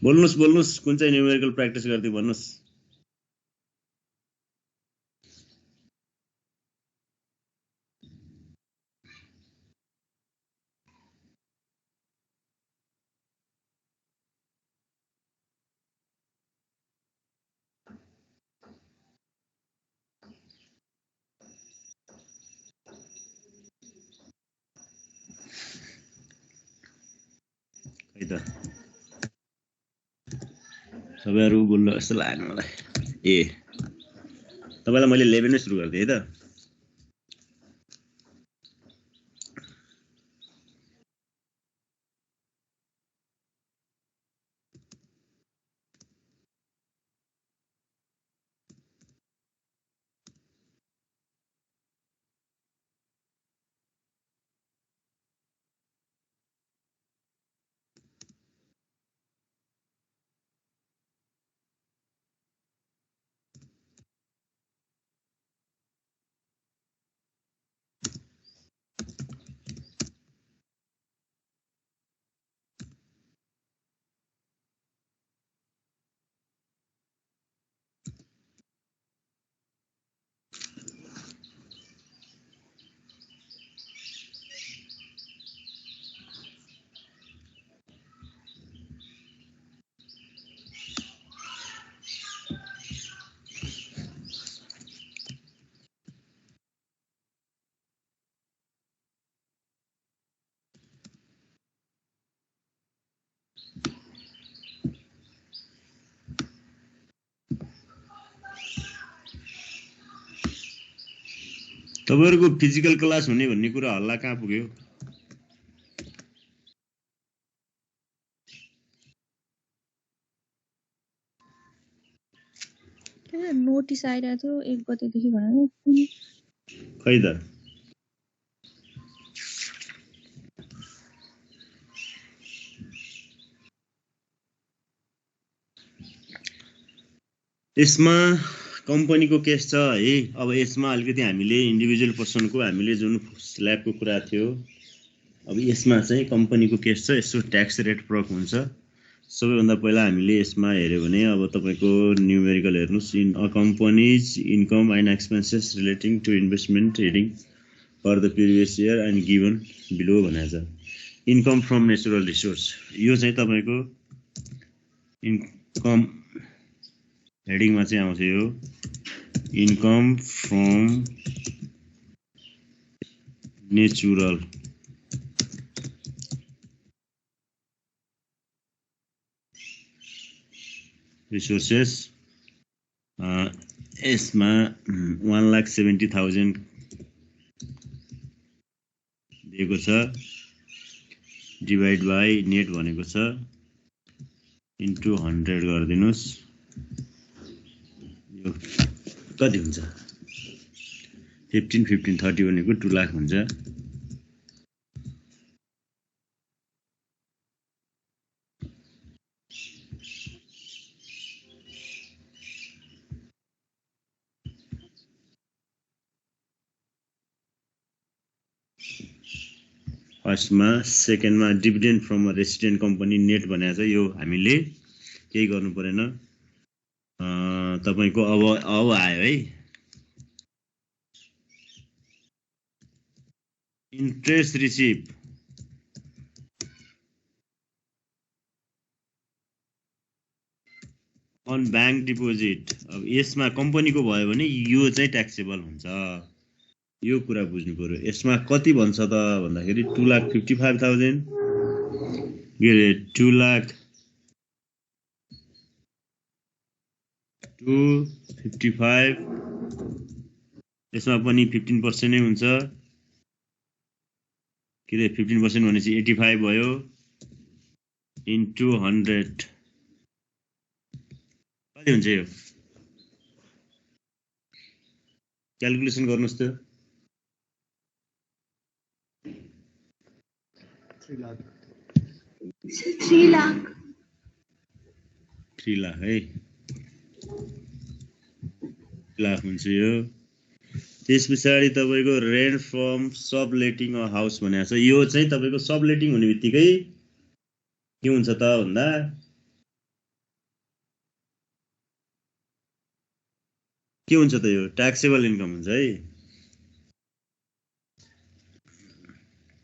बोल्नुस् कुन चाहिँ numerical practice गर्दै भन्नुस्। खै त सबैहरु बोल्नु जस्तो लाग्यो मलाई। ए तपाईलाई मैले 11 नै सुरु गर्दिए है त। तपाईहरुको फिजिकल क्लास हुने भन्ने कुरा हल्ला कहाँ पुग्यो? नोटिस आइरहेको थियो 1 गतेदेखि भनेर। खै त यसमा कम्पनीको केस छ है। अब यसमा अलिकति हामीले इन्डिभिजुअल पर्सनको हामीले जुन स्ल्याबको कुरा थियो, अब यसमा चाहिँ कम्पनीको केस छ। यसो ट्याक्स रेट फरक हुन्छ। सबैभन्दा पहिला हामीले यसमा हेर्यो भने अब तपाईको न्युमेरिकल हेर्नुस्। In a companies income and expenses relating to investment heading for the previous year and given below भनेको छ। इन्कम फ्रम नेचुरल रिसोर्स यो चाहिँ तपाईको इन्कम हेडिङमा चाहिँ आउँछ। यो इन्कम फ्रम नेचुरल रिसोर्सेस यसमा 1,70,000 दिएको छ, डिभाइड बाई नेट भनेको छ, इन्टु 100 गरिदिनुस्। यो कति हुन्छ? 15, 15, 30 भनेको 2 लाख हुन्छ। फर्स्टमा, सेकेन्डमा dividend from a resident company net भनेको छ। यो हामीले केही गर्नु परेन। तपाईको अब आयो है। Interest receive on bank deposit. अब यसमा कम्पनीको भयो भने यो चाहिँ ट्याक्सेबल हुन्छ। यो कुरा बुझ्नु पर्यो। यसमा कति भन्छ त भन्दाखेरि 2,55,000 के रे 2,55,000 यसमा पनि 15% नै हुन्छ। के रे 15% भनेपछि 85 भयो इन्टु 100 कति हुन्छ? यो क्याल्कुलेसन गर्नुस् त। 3 लाख 3 लाख है। लाख हुन्छ यो। त्यस पछाडि तपाईको रेन्ट फ्रम सबलेटिङ अ हाउस भनेको छ। यो चाहिँ तपाईको सबलेटिङ हुने बित्तिकै के हुन्छ त भन्दा के हुन्छ त यो ट्याक्सेबल इन्कम हुन्छ है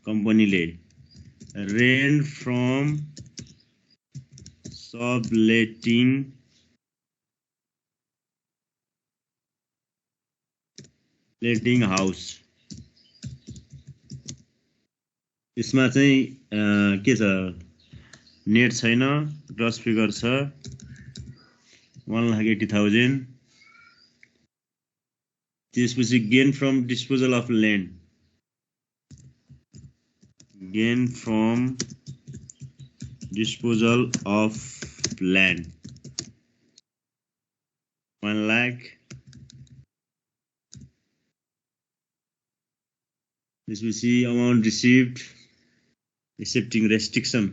कम्पनीले रेन्ट फ्रम सबलेटिङ हाउस यसमा चाहिँ के छ नेट छैन ग्रस फिगर छ 1,80,000 त्यसपछि gain from disposal of land gain from disposal of land 1 lakh this we see amount received accepting restriction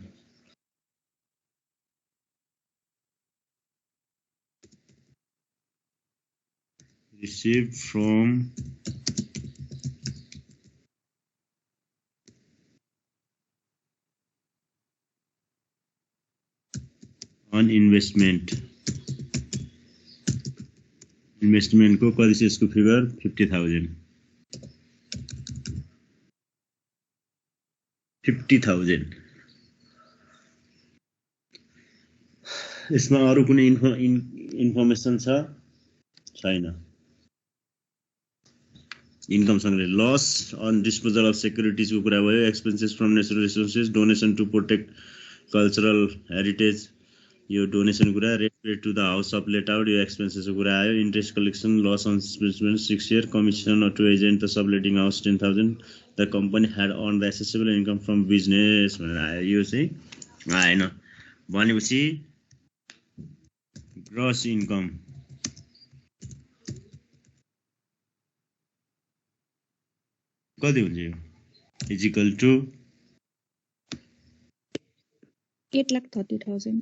received from on investment को कति छ यसको फिगर 50,000 यसमा अरु कुनै इन्फर्मेसन छैन इन्कम सँगले loss on disposal of securities को कुरा भयो expenses from natural resources donation to protect cultural heritage यो डोनेसन कुरा rent to the house of let out यो एक्सपेन्सेस को कुरा आयो interest collection loss on disbursement 6 year commission to agent the subletting house 10,000 the company had earn the assessable income from business भनेर आयो यो चाहिँ आएन भनेपछि ग्रस इन्कम कति हुन्छ यो इजिकल टु 8,30,000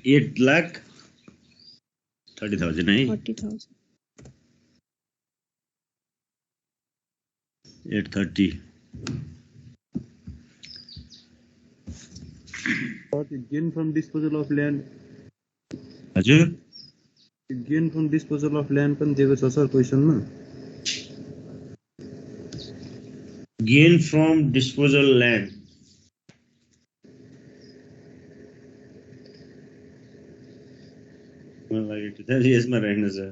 8,30,000 है 40,000 830 gain from disposal of land हजुर gain from disposal of land पनि दिएको छ sir क्वेशनमा gain from disposal land मलाई त यसमा रहेन सर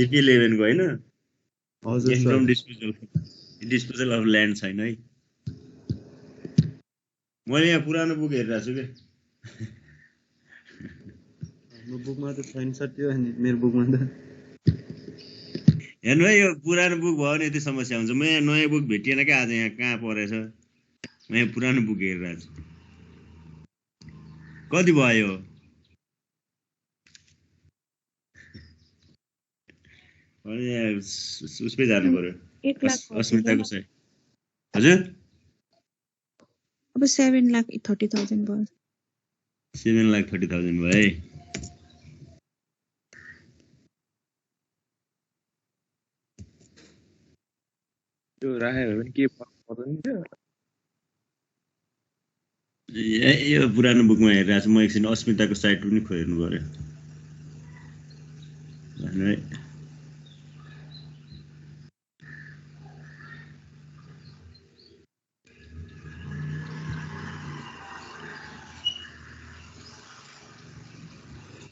EP 11 को हैन हजुर gain sir from disposal of land छैन है मैले यहाँ पुरानो बुक हेरिरहेको छु के हाम्रो बुकमा त छैन सर त्यो अनि मेरो बुकमा त हेर्नु है यो पुरानो बुक भयो भने यति समस्या हुन्छ म यहाँ नयाँ बुक भेटिएन के आज यहाँ कहाँ परेछ म यहाँ पुरानो बुक हेरिरहेको छु कति भयो उसमै जानु पर्यो 1,00,000 अस्मिताको चाहिँ हजुर अब 7,30,000 भयो 7,30,000 भयो है त्यो राखेको पनि के पर्दैन थियो यो पुरानो बुकमा हेरिरहेको छु म एकछिन अस्मिताको साइट पनि खोज्नु पर्यो है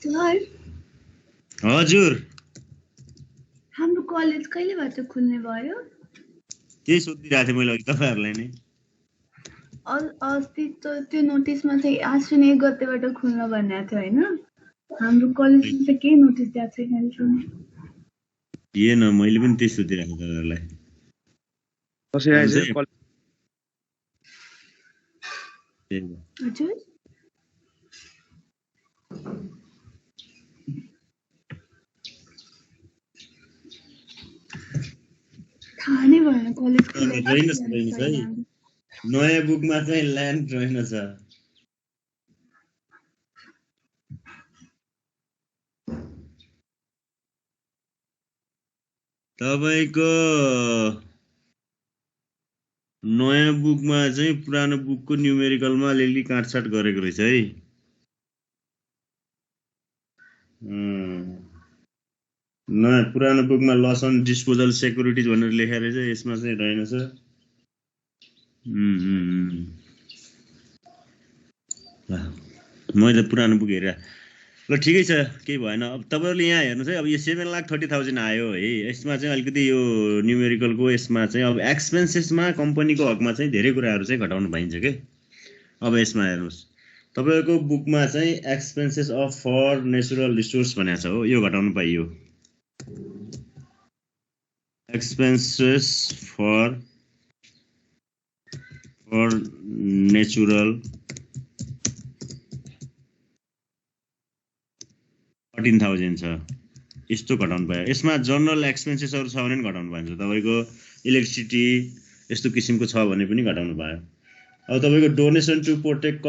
सर हजुर हाम्रो कलेज कहिलेबाट खुल्ने भयो त्यही सोधिरहेको थिएँ मैले अघि तपाईँहरूलाई नै अस्ति त त्यो नोटिसमा चाहिँ आश्विन 1 गतेबाट खुल्न भनेको थियो होइन हाम्रो कलेजले चाहिँ केही नोटिस दिएको छैन अहिलेसम्म दिएन मैले पनि त्यही सोधिरहेको थिएँ तपाईँहरूलाई कसरी आएछ हजुर थाहा नै भएन कलेज रहेनस् है नयाँ बुकमा चाहिँ ल्यान्ड रहेनछ तपाईँको नयाँ बुकमा चाहिँ पुरानो बुकको न्युमेरिकलमा अलिअलि काटछाट गरेको रहेछ है। नयाँ पुरानो बुकमा लस अन डिस्पोजल सेक्युरिटिज भनेर लेखेको रहेछ, यसमा चाहिँ रहेनछ। मैले पुरानो बुक हेरेँ। ल ठिकै छ, केही भएन। अब तपाईँहरूले यहाँ हेर्नुहोस् है, अब यो 7,30,000 आयो है। यसमा चाहिँ अलिकति यो न्युमेरिकलको यसमा चाहिँ अब एक्सपेन्सेसमा कम्पनीको हकमा चाहिँ धेरै कुराहरू चाहिँ घटाउनु पाइन्छ के। अब यसमा हेर्नुहोस्, तपाईँको बुकमा चाहिँ expenses of for natural resource भनेको छ हो, यो घटाउनु पाइयो। एक्सपेन्सेस फर नेचुरल 14,000 छ, यस्तो घटाउनु पायो। यसमा जनरल एक्सपेन्सेसहरू छ भने पनि घटाउनु पाइन्छ। तपाईँको इलेक्ट्रिसिटी यस्तो किसिमको छ भने पनि घटाउनु पायो। अब तपाईँको donation to protect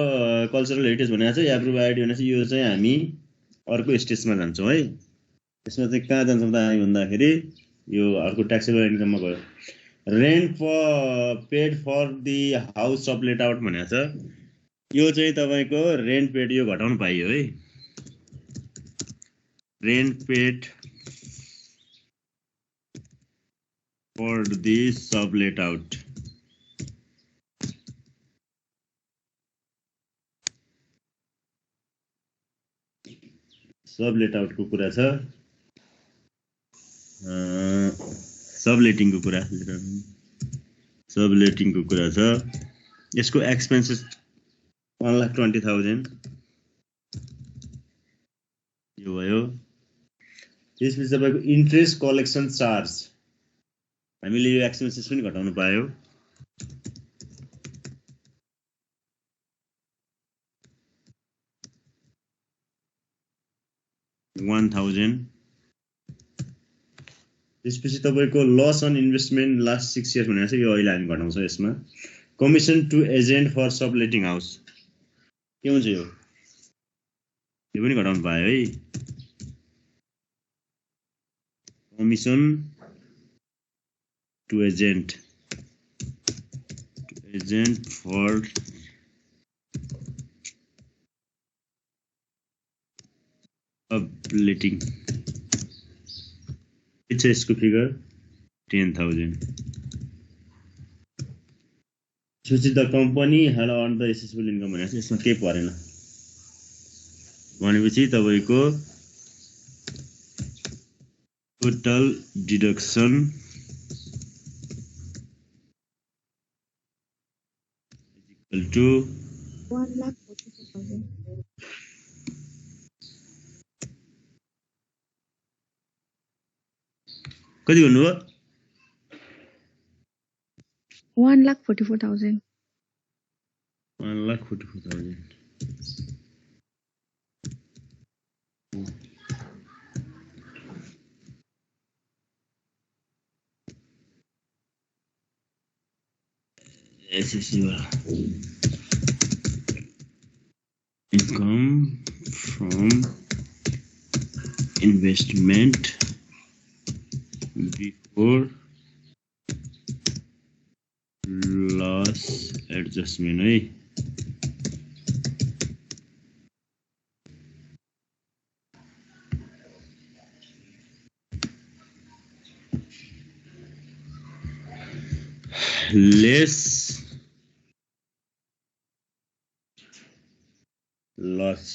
cultural heritage भनेको चाहिँ या प्रोभाइड भनेको चाहिँ यो चाहिँ हामी अर्को स्टेजमा जान्छौँ है। यसमा चाहिँ कहाँ जान्छौँ त हामी भन्दाखेरि यो अर्को ट्याक्सेबल इन्कममा भयो। Rent paid for the house sublet out भनेको छ, यो चाहिँ तपाईँको रेन्ट पेड यो घटाउनु पाइयो है। Rent paid for the sublet out, sublet आउटको कुरा छ, सब लेटिङको कुरा छ। यसको एक्सपेन्सेस 1,20,000 यो भयो। त्यसपछि तपाईँको इन्ट्रेस्ट कलेक्सन चार्ज, हामीले यो एक्सपेन्सेस पनि घटाउनु पायो। $1,000। त्यसपछि तपाईँको loss on investment last 6 years भनेको छ, यो अहिले हामी घटाउँछौँ यसमा। Commission to agent for subletting house, के हुन्छ यो पनि घटाउनु पायो है। Commission to agent for subletting, के छ यसको फिगर 10,000। त्यसपछि the company had earn the assessable income भनेको छ, यसमा केही परेन। भनेपछि तपाईँको टोटल डिडक्सन इक्वल टु 1,44,000। कति भन्नुभयो? 1,44,000। 1,44,000। Income from investment before loss adjustment है। less loss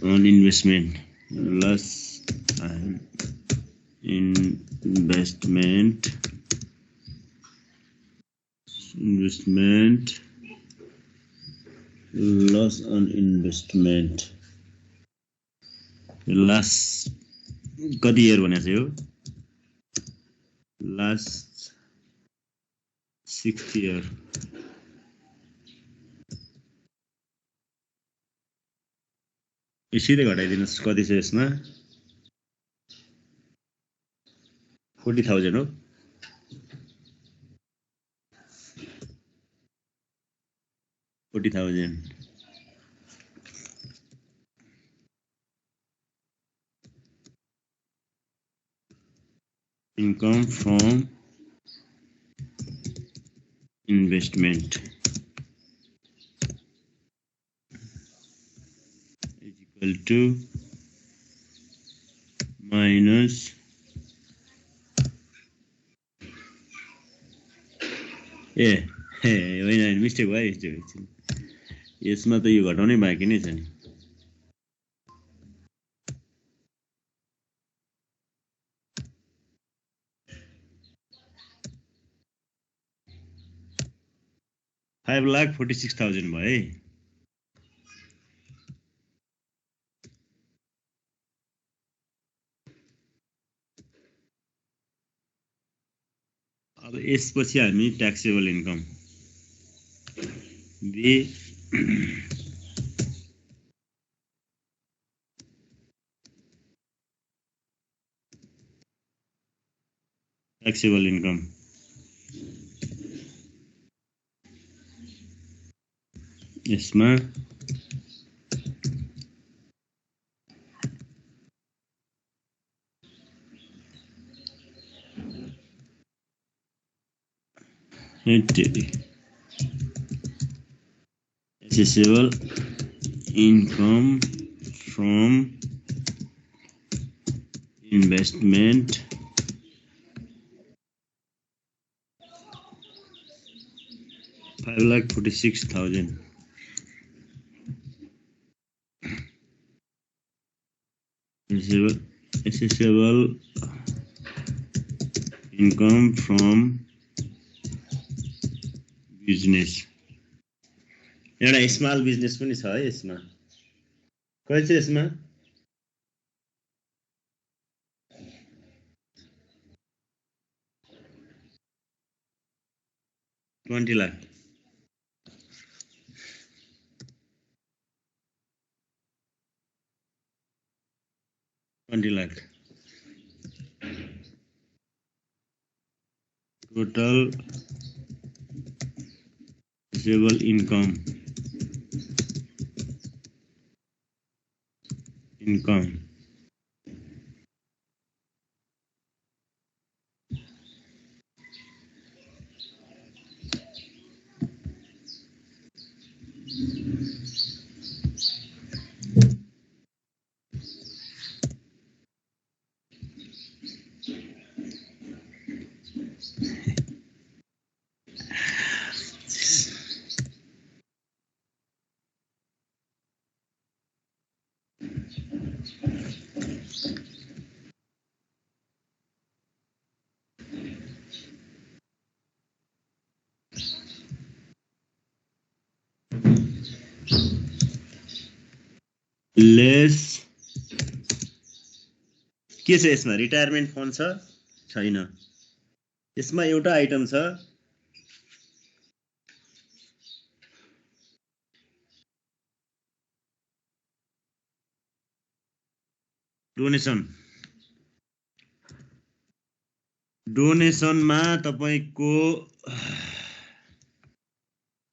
on investment, loss on investment loss on investment last कति इयर भनेको छ यो? Last 6 year. सिधै घटाइदिनुहोस्, कति छ यसमा? 40,000 हो। $40,000 income from investment is equal to minus होइन मिस्टेक भयो यसमा त यो घटाउनै बाँकी नै छ नि 5,46,000 भयो है अब यसपछि हामी taxable income B taxable income यसमा assessable income from investment $5,46,000 assessable income from business एउटा स्मल बिजनेस पनि छ है यसमा कहिले चाहिँ यसमा 20 lakh 20 lakh total assessable income lace के छ यसमा रिटायरमेन्ट फन्ड छ छैन यसमा एउटा आइटम छ डोनेसनमा तपाईको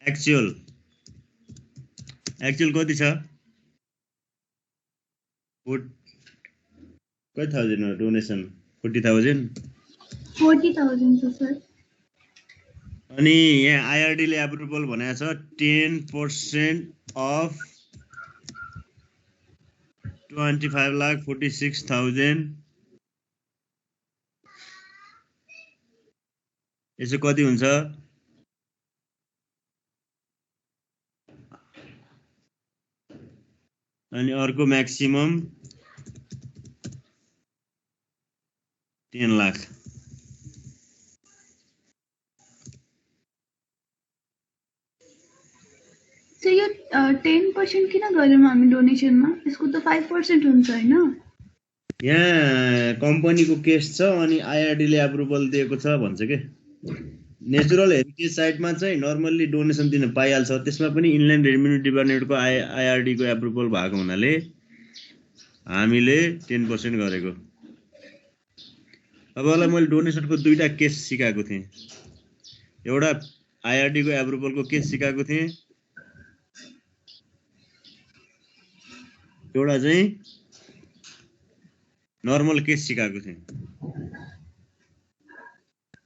एक्चुअल कति छ कति थाउजन्ड हो डोनेसन 40,000 40,000 सर अनि यहाँ आईआरडी ले एप्रुभल भनेको छ 10% अफ 25,46,000 यसो कति हुन्छ अनि अर्को म्याक्सिमम 10 लाख सो यो 10% किन गर्यौं हामी डोनेसनमा यसको त 5% हुन्छ हैन यहाँ कम्पनीको केस छ अनि आईआरडी ले एप्रुभल दिएको छ भन्छ के नेचुरल हेरिटेज साइटमा चाहिँ नर्मल्ली डोनेसन दिन पाइहाल्छ त्यसमा पनि इनल्यान्ड रेभिन्यू डिपार्टमेन्टको आईआरडी को एप्रुभल भएको हुनाले हामीले 10% गरेको अबलाई मैले डोनेसनको दुईटा केस सिकाएको थिएँ एउटा आईआरडी को एप्रुभलको केस सिकाएको थिएँ एउटा चाहिँ नर्मल केस सिकाएको थिएँ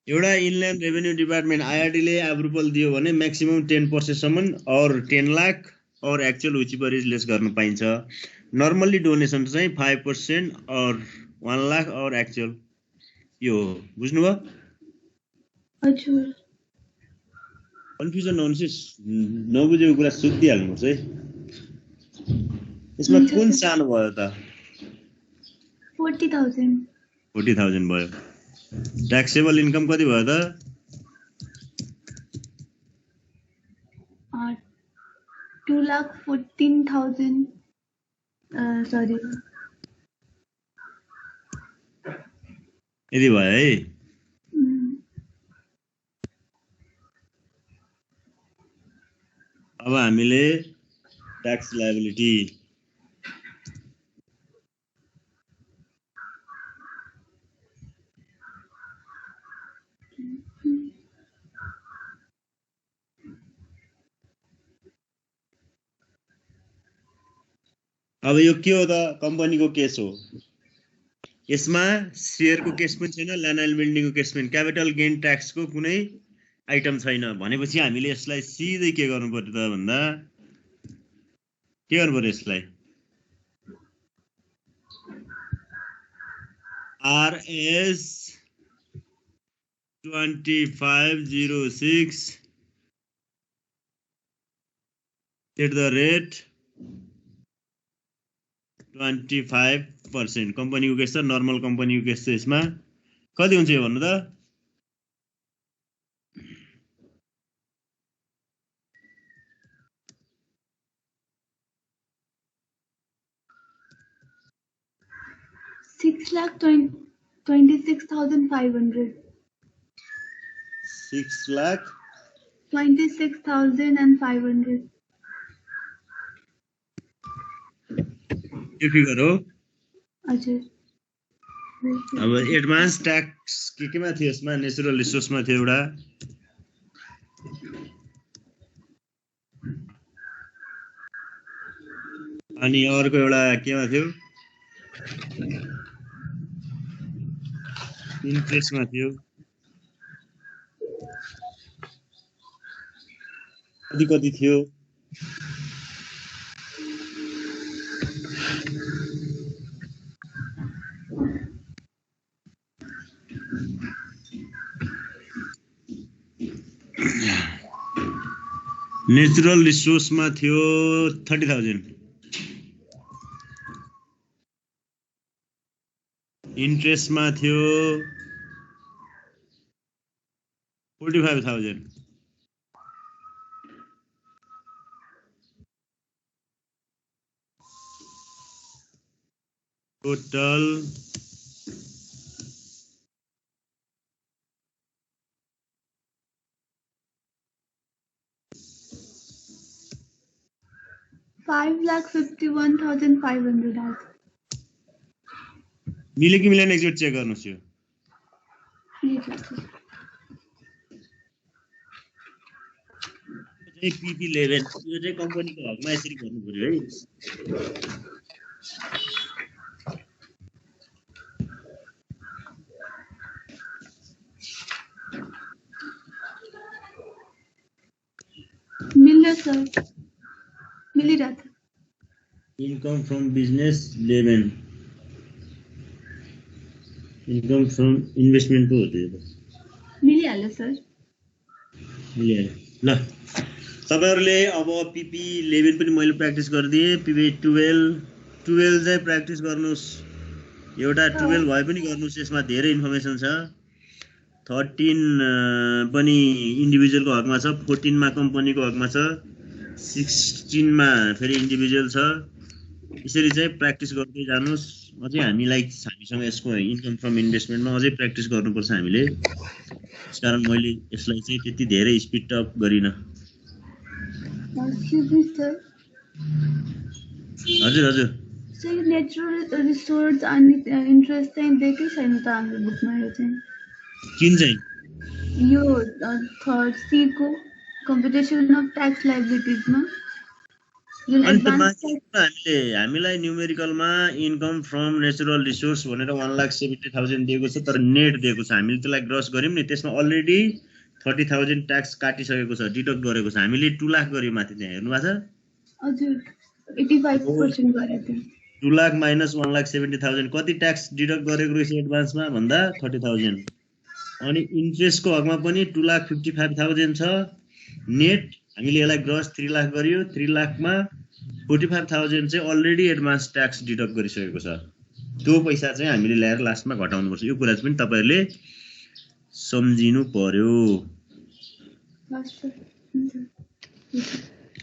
एउटा इनल्यान्ड रेभेन्यू डिपार्टमेन्ट IRD ले एप्रुभल दियो भने म्याक्सिमम 10% सम्म और 10 लाख और एक्चुअल विचिपर इज लेस गर्न पाइन्छ। नर्मली डोनेसन चाहिँ 5% और 1 लाख और एक्चुअल यो हो। बुझ्नुभयो? हजुर कन्फ्युजन नहुनुहोस्, नबुझेको कुरा सोधिहाल्नुहोस् है। यसमा हुन्छ कुन सर। सानो भयो त? 40,000 40,000 भयो। ट्याक्सेबल इन्कम कति भयो त? 2,14,000 सरी यदि भयो है। अब हामीले ट्याक्स लायबिलिटी अब यो के हो त? कम्पनीको केस हो। यसमा शेयरको केस पनि छैन, ल्यान्ड एन्ड बिल्डिङको केस पनि, क्यापिटल गेन ट्याक्सको कुनै आइटम छैन। भनेपछि हामीले यसलाई सिधै के गर्नु पर्यो त भन्दा के गर्नु पर्यो? यसलाई RS 2506 @25%। कम्पनीको केस छ, नर्मल कम्पनीको केस छ। यसमा कति हुन्छ यो भन्नु त? $6,26,500 $26,500 यो फिगर हो। हजुर अब एडभान्स ट्याक्स केमा थियो? यसमा नेचुरल रिसोर्समा थियो एउटा, अनि अर्को एउटा केमा थियो? इन्ट्रेस्टमा थियो। कति थियो? नेचुरल रिसोर्समा थियो 30,000, इन्ट्रेस्टमा थियो 45,000, टोटल 5,51,500 मिल्यो कि मिलेन एकचोटि चेक गर्नुहोस्। यो PP11 यो चाहिँ कम्पनीको हकमा यसरी गर्नु पर्यो है। मिल्यो सर, मिलिरहेछ। Income from business 11, income from investment पो हो त्यो। मिलिहाल्यो सर। मिल्यो ल। तपाईहरुले अब PP11 पनि मैले प्र्याक्टिस गरिदिएँ। PP12 चाहिँ प्र्याक्टिस गर्नुस्। एउटा 12 भए पनि गर्नुस्। यसमा धेरै इन्फर्मेसन छ। 13 पनि इन्डिभिजुअलको हकमा छ, 14 मा कम्पनीको हकमा छ, 16 मा फेरि इन्डिभिजुअल छ। यसरी चाहिँ प्र्याक्टिस गर्दै जानुस्। अझै हामीसँग यसको इन्कम फ्रम इन्भेस्टमेन्टमा अझै प्र्याक्टिस गर्नुपर्छ हामीले। त्यसकारण मैले यसलाई चाहिँ त्यति धेरै स्पिड अप गरिन। हजुर सर नेचुरल रिसोर्स अनि इन्ट्रेस्ट चाहिँ दिएकै छैन त हाम्रो बुकमा। यो चाहिँ किन चाहिँ यो थर्ड सी को कम्प्युटेसन अफ ट्याक्स लायबिलिटिजमा जुन अनि त एडभान्स माथि हामीलाई न्युमेरिकलमा इन्कम फ्रम नेचुरल रिसोर्स भनेर 1,70,000 दिएको छ, तर नेट दिएको छ। हामीले त्यसलाई ग्रस गर्यौँ नि, त्यसमा अलरेडी 30,000 ट्याक्स काटिसकेको छ, डिडक्ट गरेको छ। हामीले 2 लाख गर्यो माथि, त्यहाँ हेर्नु भएको छ। हजुर 85% गरेको थियो। 2 लाख माइनस 1,70,000 कति ट्याक्स डिडक्ट गरेको रहेछ एडभान्समा भन्दा 30,000। अनि इन्ट्रेस्टको हकमा पनि 2,55,000 छ नेट। हामीले यसलाई ग्रस 3 लाख गरियो, 3 लाखमा 45,000 चाहिँ अलरेडी एडभान्स ट्याक्स डिडक्ट गरिसकेको छ। त्यो पैसा चाहिँ हामीले ल्याएर लास्टमा घटाउनुपर्छ। यो कुरा पनि तपाईँहरूले सम्झिनु पर्यो।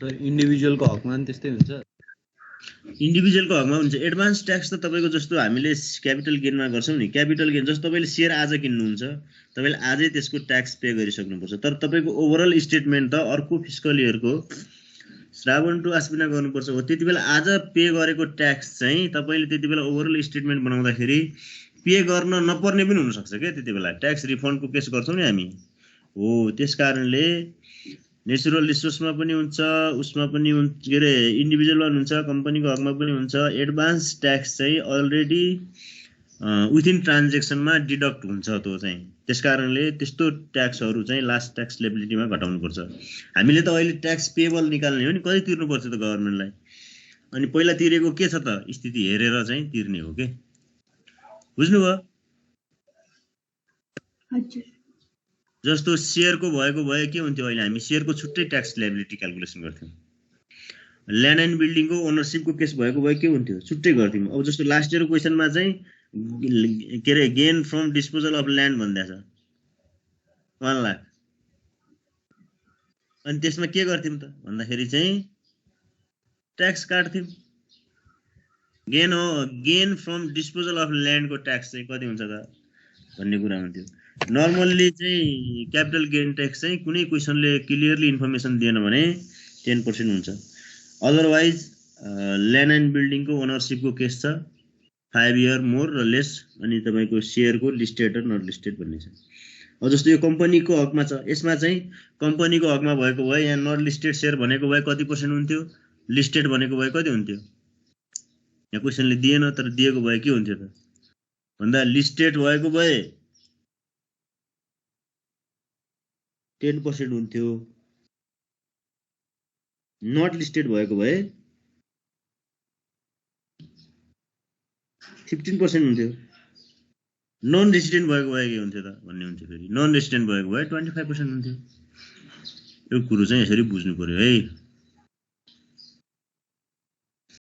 इन्डिभिजुअलको हकमा पनि त्यस्तै हुन्छ। इन्डिभिजुअलको हकमा हुन्छ। एडभान्स ट्याक्स त तपाईँको जस्तो हामीले क्यापिटल गेनमा गर्छौँ नि, क्यापिटल गेन जस्तो तपाईँले सेयर आज किन्नुहुन्छ, तपाईँले आजै त्यसको ट्याक्स पे गरिसक्नुपर्छ। तर तपाईँको ओभरअल स्टेटमेन्ट त अर्को फिस्कल इयरको श्रावण टु आस्पिना गर्नुपर्छ हो। त्यति बेला आज पे गरेको ट्याक्स चाहिँ तपाईँले त्यति बेला ओभरअल स्टेटमेन्ट बनाउँदाखेरि पे गर्न नपर्ने पनि हुनसक्छ क्या। त्यति बेला ट्याक्स रिफन्डको केस गर्छौँ नि हामी हो। त्यस कारणले नेचुरल रिसोर्समा पनि हुन्छ, उसमा पनि के अरे इन्डिभिजुअलमा हुन्छ, कम्पनीको हकमा पनि हुन्छ। एडभान्स ट्याक्स चाहिँ अलरेडी विथिन ट्रान्जेक्सनमा डिडक्ट हुन्छ त्यो चाहिँ। त्यस कारणले त्यस्तो ट्याक्सहरू चाहिँ लास्ट ट्याक्स लेबिलिटीमा घटाउनुपर्छ। हामीले त अहिले ट्याक्स पेबल निकाल्ने हो नि, कति तिर्नुपर्छ त गभर्मेन्टलाई। अनि पहिला तिरेको के छ त स्थिति हेरेर चाहिँ तिर्ने हो के। बुझ्नुभयो? हजुर। जस्तो सेयरको भएको भए के हुन्थ्यो, अहिले हामी सेयरको छुट्टै ट्याक्स लायबिलिटी क्यालकुलेसन गर्थ्यौँ। ल्यान्ड एन्ड बिल्डिङको ओनरसिपको केस भएको भए के हुन्थ्यो, छुट्टै गर्थ्यौँ। अब जस्तो लास्ट इयरको क्वेसनमा चाहिँ के अरे gain from disposal of land भन्दैछ 1 लाख। अनि त्यसमा के गर्थ्यौँ त भन्दाखेरि चाहिँ ट्याक्स काट्थ्यौँ। गेन फ्रम डिस्पोजल अफ ल्यान्डको ट्याक्स चाहिँ कति हुन्छ त भन्ने कुरा हुन्थ्यो। नर्मल्ली चाहिँ क्यापिटल गेन ट्याक्स चाहिँ कुनै क्वेसनले क्लियरली इन्फर्मेसन दिएन भने 10% हुन्छ। अदरवाइज ल्यान्ड एन्ड बिल्डिङको ओनरसिपको केस छ 5 इयर मोर र लेस। अनि तपाईँको सेयरको लिस्टेड र नट लिस्टेड भन्ने छ। अब जस्तो यो कम्पनीको हकमा छ, यसमा चाहिँ कम्पनीको हकमा भएको भए यहाँ नट लिस्टेड सेयर भनेको भए कति पर्सेन्ट हुन्थ्यो, लिस्टेड भनेको भए कति हुन्थ्यो। यहाँ क्वेसनले दिएन, तर दिएको भए के हुन्थ्यो त भन्दा लिस्टेड भएको भए 10% हुन्थ्यो, नट लिस्टेड भएको भए 15% हुन्थ्यो, नन रेसिडेन्ट भएको भए के हुन्थ्यो त भन्ने हुन्थ्यो। फेरि नन रेसिडेन्ट भएको भए 25% हुन्थ्यो। यो कुरो चाहिँ यसरी बुझ्नु पर्यो है।